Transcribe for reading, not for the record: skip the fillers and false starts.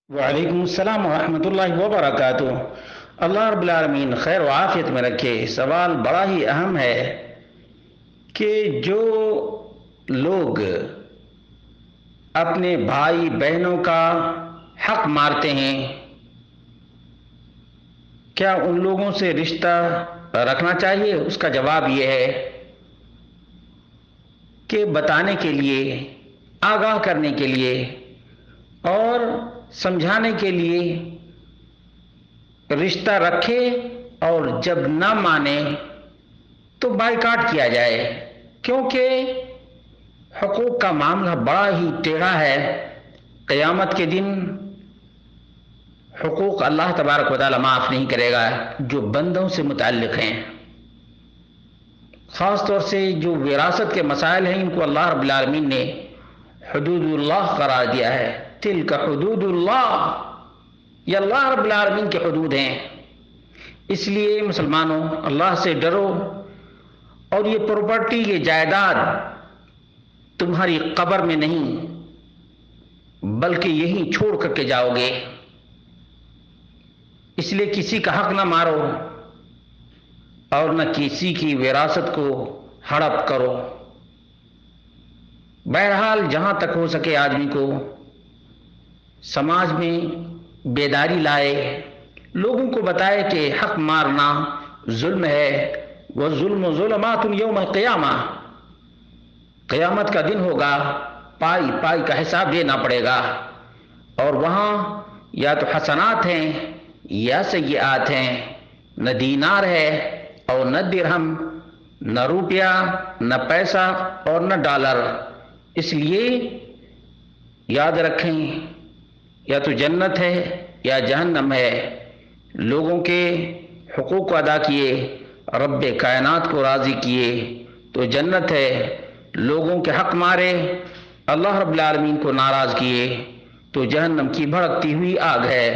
وعلیکم السلام ورحمۃ اللہ وبرکاتہ۔ اللہ رب العالمین خیر و عافیت میں رکھے۔ سوال بڑا ہی اہم ہے کہ جو لوگ اپنے بھائی بہنوں کا حق مارتے ہیں، کیا ان لوگوں سے رشتہ رکھنا چاہیے؟ اس کا جواب یہ ہے کہ بتانے کے لیے، آگاہ کرنے کے لیے اور سمجھانے کے لیے رشتہ رکھے، اور جب نہ مانے تو بائیکاٹ کیا جائے، کیونکہ حقوق کا معاملہ بڑا ہی ٹیڑھا ہے۔ قیامت کے دن حقوق اللہ تبارک و تعالی معاف نہیں کرے گا جو بندوں سے متعلق ہیں، خاص طور سے جو وراثت کے مسائل ہیں، ان کو اللہ رب العالمین نے حدود اللہ قرار دیا ہے۔ تلک حدود اللہ، یہ اللہ رب العالمین کے حدود ہیں۔ اس لیے مسلمانوں، اللہ سے ڈرو، اور یہ پراپرٹی، یہ جائیداد تمہاری قبر میں نہیں بلکہ یہیں چھوڑ کر کے جاؤ گے، اس لیے کسی کا حق نہ مارو اور نہ کسی کی وراثت کو ہڑپ کرو۔ بہرحال جہاں تک ہو سکے آدمی کو سماج میں بیداری لائے، لوگوں کو بتائے کہ حق مارنا ظلم ہے، والظلم ظلمات یوم القیامہ، قیامت کا دن ہوگا، پائی پائی کا حساب دینا پڑے گا، اور وہاں یا تو حسنات ہیں یا سیئات ہیں، نہ دینار ہے اور نہ درہم، نہ روپیہ، نہ پیسہ اور نہ ڈالر۔ اس لیے یاد رکھیں، یا تو جنت ہے یا جہنم ہے۔ لوگوں کے حقوق کو ادا کیے، رب کائنات کو راضی کیے تو جنت ہے، لوگوں کے حق مارے، اللہ رب العالمین کو ناراض کیے تو جہنم کی بھڑکتی ہوئی آگ ہے۔